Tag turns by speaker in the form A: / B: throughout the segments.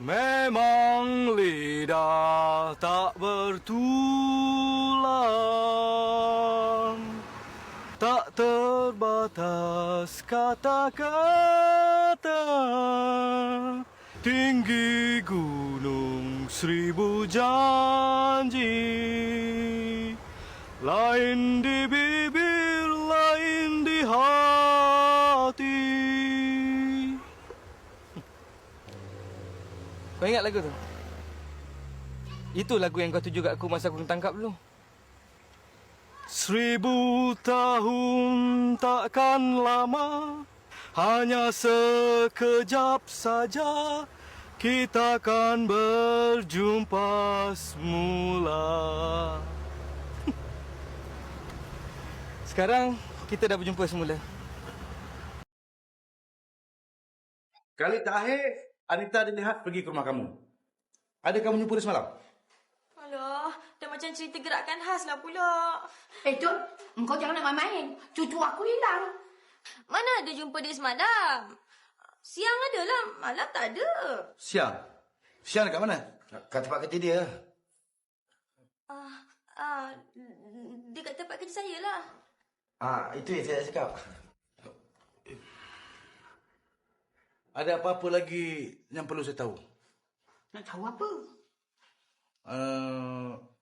A: Memang lidah tak bertulang, tak terbatas kata-kata. Tinggi gunung seribu janji, lain di bibir, lain di hati. Kau ingat lagu tu? Itu lagu yang kau tuju kat aku masa aku tangkap dulu. 1000 tahun takkan lama, hanya sekejap saja kita akan berjumpa semula. Sekarang kita dah berjumpa semula.
B: Kali terakhir Anita dilihat pergi ke rumah kamu. Ada kamu jumpa dia semalam?
C: Alah, dah macam cerita gerakan khas lah pula.
D: Tun, engkau jangan nak main-main. Cucu aku hilang.
C: Mana ada jumpa dia semalam? Siang ada lah, malam tak ada.
B: Siang? Siang dekat mana?
E: Kat tempat kerja dia.
C: Dia kat tempat kerja saya lah.
E: Itu yang saya nak cakap.
B: Ada apa-apa lagi yang perlu saya tahu?
D: Nak tahu apa?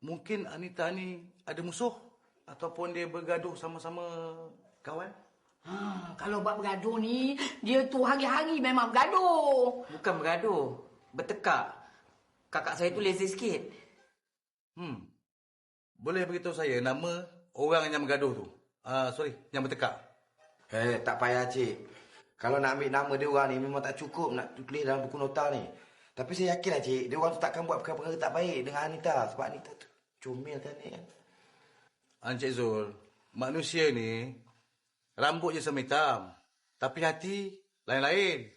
B: Mungkin Anita ni ada musuh ataupun dia bergaduh sama-sama kawan?
D: Kalau buat bergaduh ni, dia tu hari-hari memang bergaduh.
F: Bukan bergaduh, bertekak. Kakak saya tu lazy sikit.
B: Boleh beritahu saya nama orang yang bergaduh tu? Yang bertekak.
E: Tak payah, cik. Kalau nak ambil nama dia orang ni memang tak cukup nak tulis dalam buku nota ni. Tapi saya yakinlah, cik, dia orang tu takkan buat perkara-perkara tak baik dengan Anita. Sebab Anita tu comel kan ni kan.
B: Encik Zul, manusia ni rambut je sama hitam. Tapi hati lain-lain.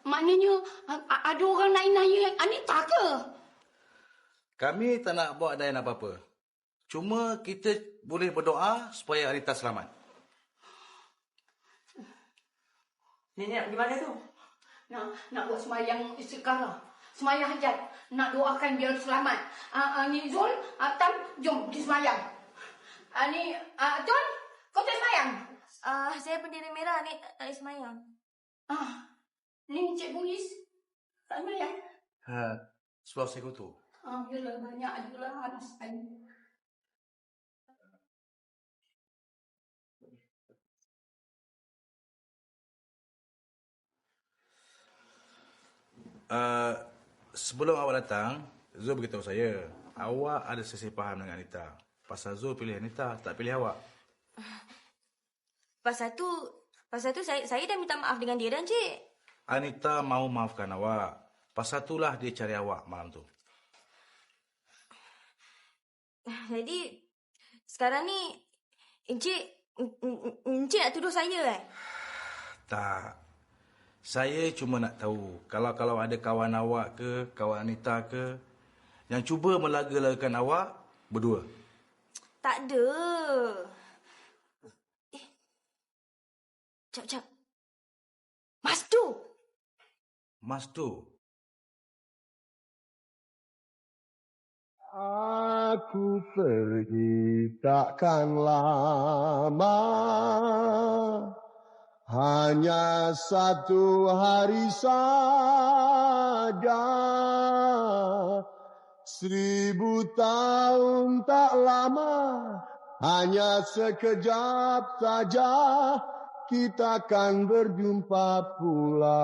D: Maknanya ada orang nak inaya Anita ke?
B: Kami tak nak buat dayan apa-apa. Cuma kita boleh berdoa supaya Anita selamat.
D: Nenek di mana tu? Nak buat semayang istiqarah. Semayang hajat. Nak doakan biar selamat. Ni Zul, Tam, jom pergi semayang. Ni, Tun, kau tak semayang?
C: Saya bendera merah ni tak semayang.
D: Ni Encik Polis. Tak semayang?
B: Sebab saya kotor.
D: Yalah, banyak adulah anak saya.
B: Sebelum awak datang, Zul beritahu saya, awak ada sesi faham dengan Anita. Pasal Zul pilih Anita, tak pilih awak.
C: Pasal tu saya dah minta maaf dengan dia dan cik.
B: Anita mau maafkan awak. Pasal itulah dia cari awak malam tu.
C: Jadi, sekarang ni, Encik nak tuduh saya
B: Tak. Saya cuma nak tahu, kalau ada kawan awak ke, kawan Anita ke, yang cuba melaga-lagakan awak berdua.
C: Tak ada. Cak. Mas tu.
A: Aku pergi takkan lama, hanya 1 hari saja. 1000 tahun tak lama, hanya sekejap saja kita akan berjumpa pula.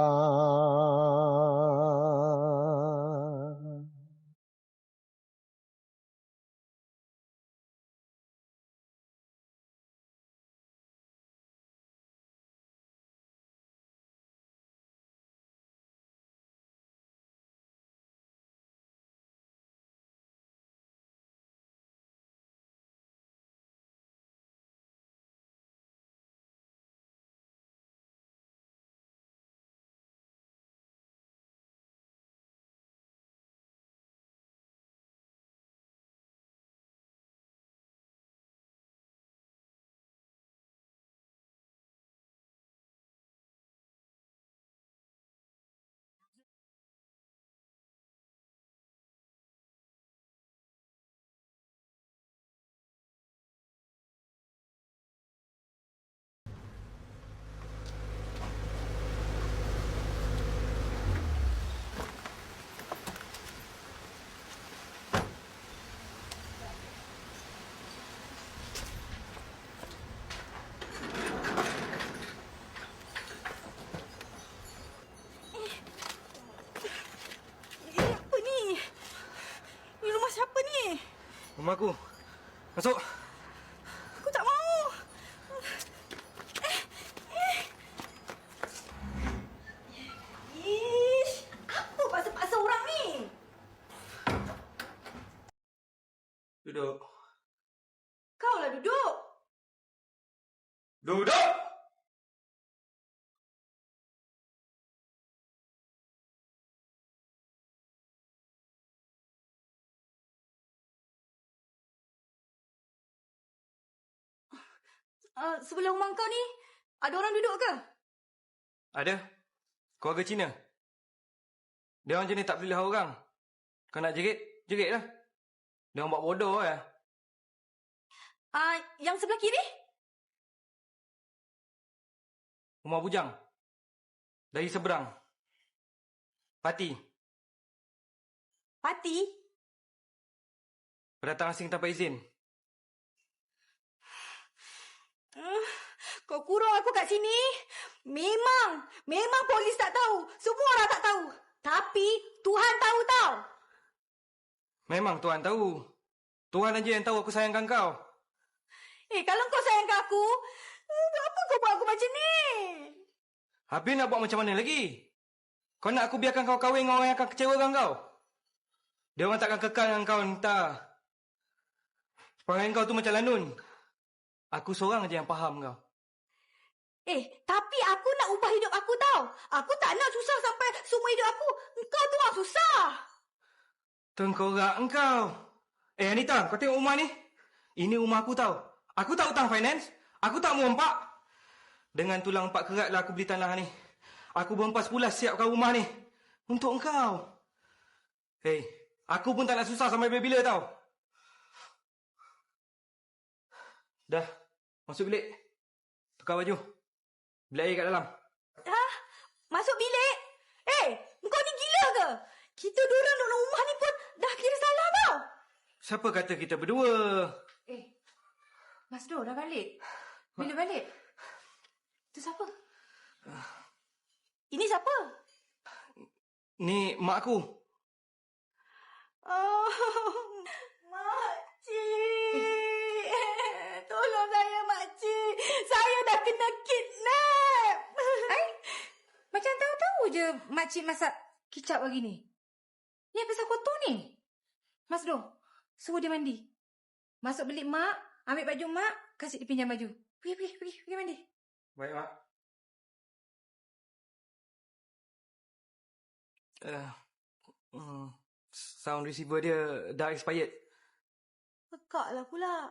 F: Rumah aku. Masuk.
D: Aku tak mau. Ish, apa paksa-paksa orang ni?
F: Duduk.
D: Kau lah duduk.
F: Duduk!
D: Sebelah rumah kau ni, ada orang duduk ke?
F: Ada. Keluarga Cina. Dia orang jenis tak pilih orang. Kau nak jerit? Jerit lah. Dia orang buat bodoh ya.
D: Yang sebelah kiri?
F: Rumah bujang. Dari seberang. Parti.
D: Pati?
F: Pendatang asing tanpa izin.
D: Kau kurung aku kat sini. Memang polis tak tahu. Semua orang tak tahu. Tapi Tuhan tahu tau.
F: Memang Tuhan tahu. Tuhan aja yang tahu aku sayangkan kau.
D: Kalau kau sayangkan aku, kenapa kau buat aku macam ni?
F: Habis nak buat macam mana lagi? Kau nak aku biarkan kau kahwin dengan orang yang akan kecewakan kau? Dia orang takkan kekal dengan kau, Nita. Perangai kau tu macam lanun. Aku seorang aja yang faham kau.
D: Tapi aku nak ubah hidup aku tau. Aku tak nak susah sampai semua hidup aku. Kau tu orang susah.
F: Tengkorak engkau. Anita, kau tengok rumah ni? Ini rumah aku tau. Aku tak hutang finance. Aku tak merompak. Dengan tulang 4 kerat lah aku beli tanah ni. Aku berempas pula siapkan rumah ni. Untuk engkau. Aku pun tak nak susah sampai bila-bila tau. Dah, masuk bilik. Tukar baju. Bilik air kat dalam.
D: Masuk bilik? Kau ni gila ke? Kita diorang dalam rumah ni pun dah kira salah tau.
F: Siapa kata kita berdua?
D: Mas Do dah balik. Bila balik? Tu siapa? Ini siapa?
F: Ni mak aku.
D: Makcik. Tolong saya, makcik. Saya dah kena kidnap. Macam tahu-tahu je makcik masak kicap lagi ni. Ni pasal kotor ni. Mas Do, suruh dia mandi. Masuk bilik mak, ambil baju mak, kasih dia pinjam baju. Pergi mandi.
F: Baik, mak. Sound receiver dia dah expired.
D: Pekak lah pula.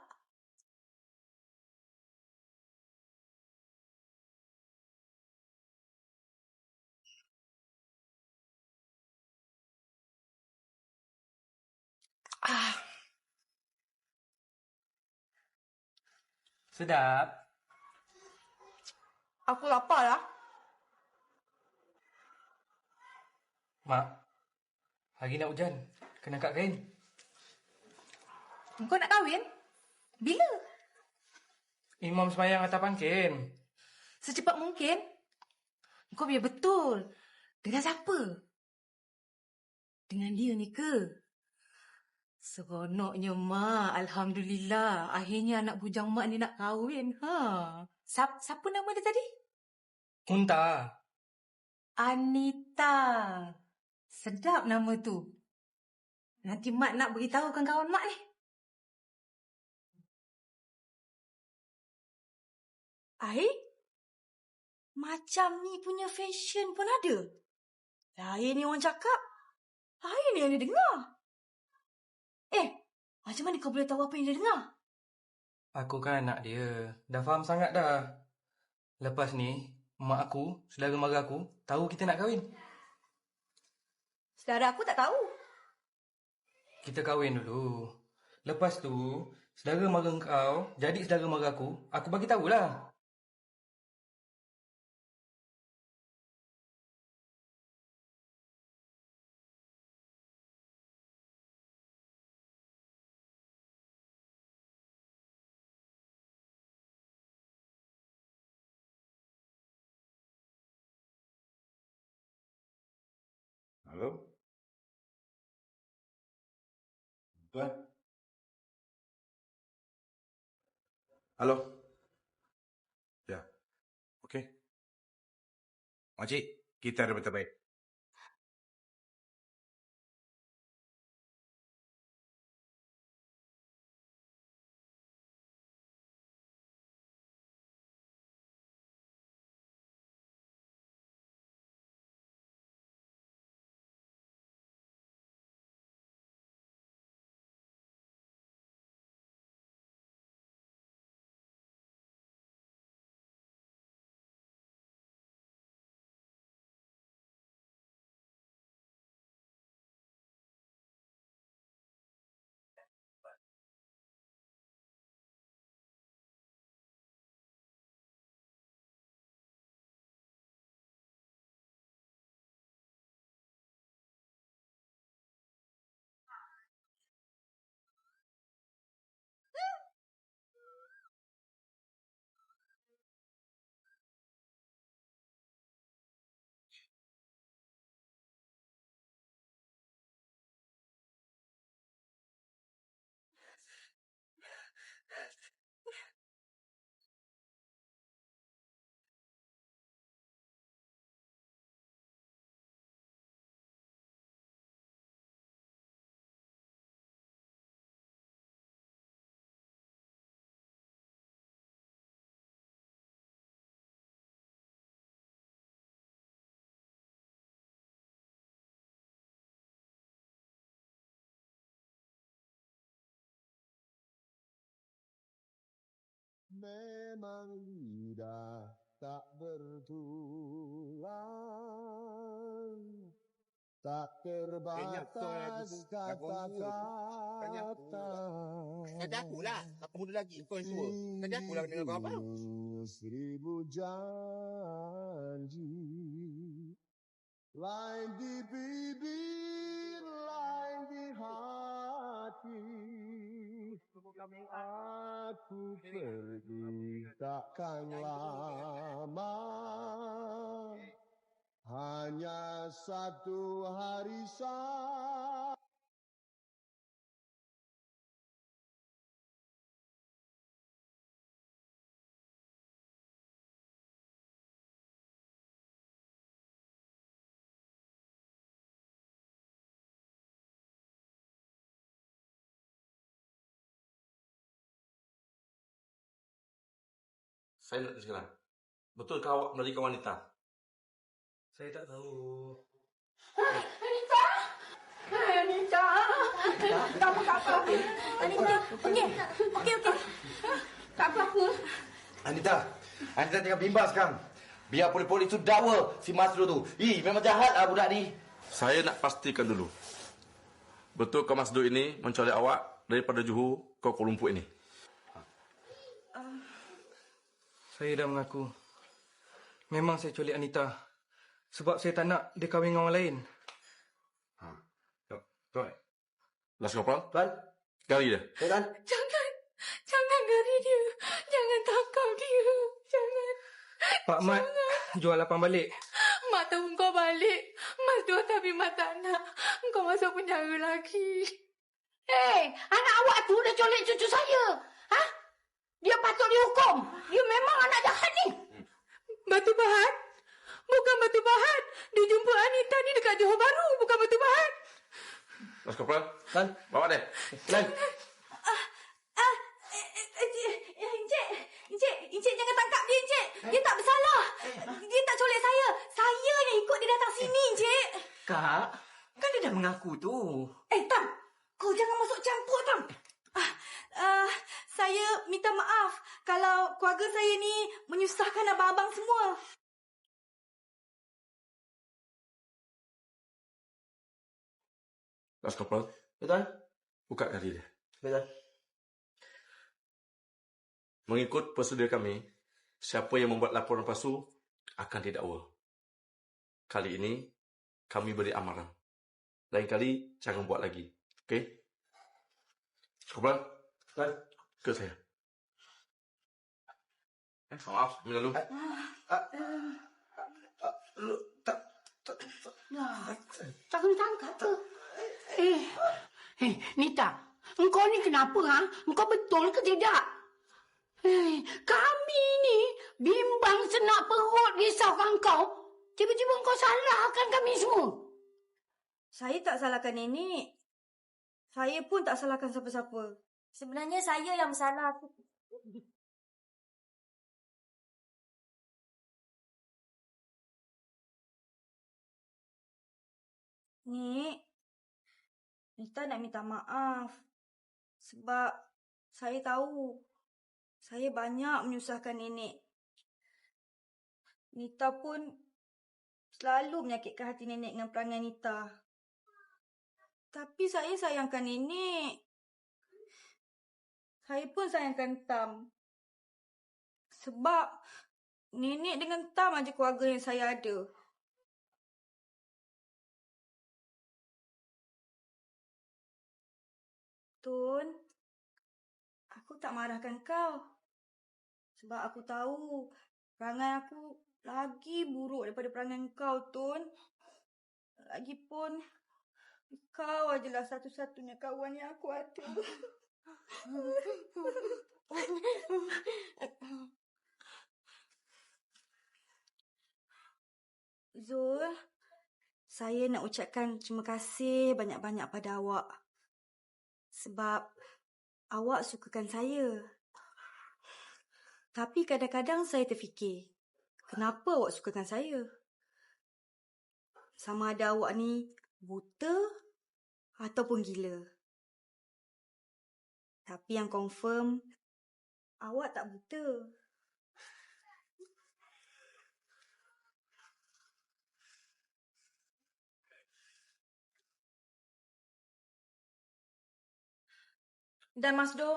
F: Sedap.
D: Aku lapar lah.
F: Mak, hari nak hujan. Kena angkat kain.
D: Kau nak kahwin? Bila?
F: Imam semayang atas pangkin.
D: Secepat mungkin. Kau biar betul. Dengan siapa? Dengan dia ni ke? Seronoknya mak. Alhamdulillah. Akhirnya anak bujang mak ni nak kahwin. Siapa nama dia tadi?
F: Unta.
D: Anita. Sedap nama tu. Nanti mak nak beritahukan kawan mak ni. Macam ni punya fashion pun ada. Lain ni orang cakap. Lain ni yang dia dengar. Macam mana kau boleh tahu apa yang dia dengar?
F: Aku kan anak dia. Dah faham sangat dah. Lepas ni, mak aku, saudara mara aku, tahu kita nak kahwin.
D: Saudara aku tak tahu.
F: Kita kahwin dulu. Lepas tu, saudara mara kau jadi saudara mara aku bagi tahulah.
B: Halo? Tuan? Halo? Ya. Okey. Makcik, kita ada berita baik.
A: Memang lidah tak bertulang, tak terbatas kata-kata.
G: Kata akulah, aku muda lagi, kau yang tua. Kata akulah kena dengar kau apa?
A: Seribu janji, lain di bibir, lain di hati. Aku pergi takkan lama, hanya satu hari saja.
B: Saya nak sekarang. Betul ke awak melarikan wanita?
F: Saya tak tahu.
D: Anita! Anita! Kamu tak apa-apa.
C: Anita, okey. Okey.
D: Tak apa-apa.
E: Anita jangan bimbang sekarang. Biar polis-polis tu dakwa si Masrur tu. Memang jahat lah budak ni.
B: Saya nak pastikan dulu. Betul ke Masdur ini mencolek awak daripada Johor ke Kuala Lumpur ini?
F: Saya dah mengaku. Memang saya culik Anita. Sebab saya tak nak dia kahwin dengan orang lain.
B: Tuan. Last Corporal?
E: Tuan?
B: Gari dia.
E: Tuan?
D: Jangan gari dia. Jangan tangkap dia. Jangan.
F: Pak Mat, jual lapang balik.
D: Mak tahu kau balik. Mas dua tapi mak tak nak. Kau masuk penjara lagi. Anak awak tu dah colek cucu saya. Dia patut dihukum. Dia memang anak jahat ni. Batu Pahat? Bukan Batu Pahat. Dia jumpa Anita ni dekat Johor Bahru. Bukan Batu Pahat.
B: Last Corporal?
E: Tuan?
B: Bawa dia.
E: Tuan?
C: Encik jangan tangkap dia, Encik. Dia tak bersalah. Dia tak colek saya. Saya yang ikut dia datang sini, Encik.
H: Kak, kan dia dah mengaku tu.
C: Tam, kau jangan masuk campur, Tam. Saya minta maaf kalau keluarga saya ni menyusahkan abang-abang semua.
B: Last Corporal?
E: Tuan?
B: Buka gari dia.
E: Tuan?
B: Mengikut prosedur kami, siapa yang membuat laporan palsu akan didakwa. Kali ini, kami beri amaran. Lain kali, jangan buat lagi. Okey? Corporal?
E: Tuan?
B: Ke saya. Maaf, minta dulu.
D: Tak kena tangkap tu. Nita, engkau ni kenapa? Engkau betul ke tidak? Kami ni bimbang senak perut risaukan kau. Tiba-tiba kau salahkan kami semua.
C: Saya tak salahkan nenek. Saya pun tak salahkan siapa-siapa. Sebenarnya saya yang bersalah. Nek, Nita nak minta maaf. Sebab saya tahu saya banyak menyusahkan nenek. Nita pun selalu menyakitkan hati nenek dengan perangai Nita. Tapi saya sayangkan nenek. Saya pun sayangkan Tam. Sebab nenek dengan Tam aja keluarga yang saya ada. Tun, aku tak marahkan kau. Sebab aku tahu perangai aku lagi buruk daripada perangai kau, Tun. Lagipun, kau adalah satu-satunya kawan yang aku ada. Zul, saya nak ucapkan terima kasih banyak-banyak pada awak. Sebab awak sukakan saya. Tapi kadang-kadang saya terfikir, kenapa awak sukakan saya? Sama ada awak ni buta ataupun gila. Tapi yang confirm, awak tak buta. Dan Mas Do,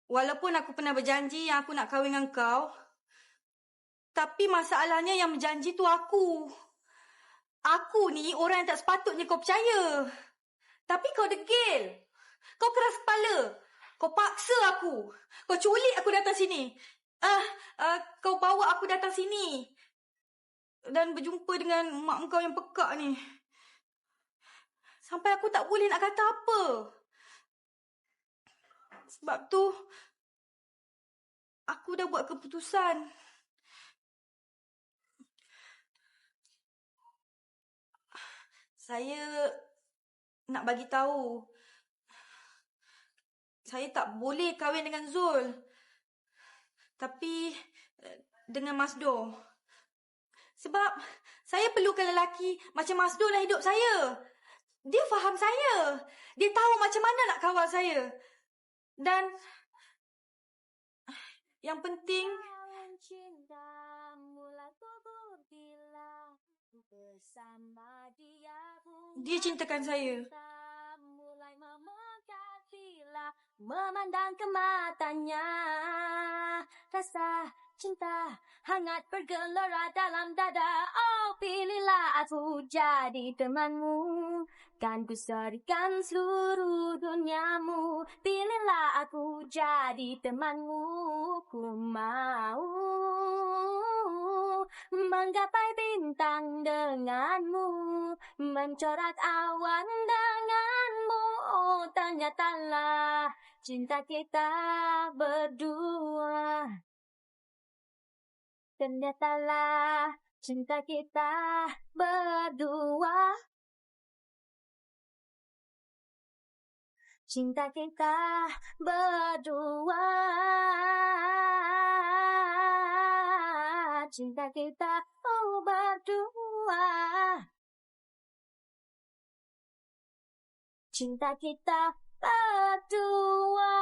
C: walaupun aku pernah berjanji yang aku nak kahwin dengan kau, tapi masalahnya yang berjanji tu aku. Aku ni orang yang tak sepatutnya kau percaya. Tapi kau degil. Kau keras kepala. Kau paksa aku. Kau culik aku datang sini. Kau bawa aku datang sini. Dan berjumpa dengan mak kau yang pekak ni. Sampai aku tak boleh nak kata apa. Sebab tu, aku dah buat keputusan. Saya nak bagi tahu, saya tak boleh kahwin dengan Zul. Tapi dengan Mas Do. Sebab saya perlukan lelaki macam Mas Do dalam hidup saya. Dia faham saya. Dia tahu macam mana nak kawal saya. Dan yang penting, dia cintakan saya.
I: Memandang ke matanya, rasa cinta hangat bergelora dalam dada. Oh, pilihlah aku jadi temanmu, kan ku serikan seluruh duniamu. Pilihlah aku jadi temanmu, ku mau menggapai bintang denganmu, mencoret awan denganmu. Oh, ternyatalah cinta kita berdua. Ternyatalah cinta kita berdua. Cinta kita berdua. Cinta kita berdua. Cinta kita berdua.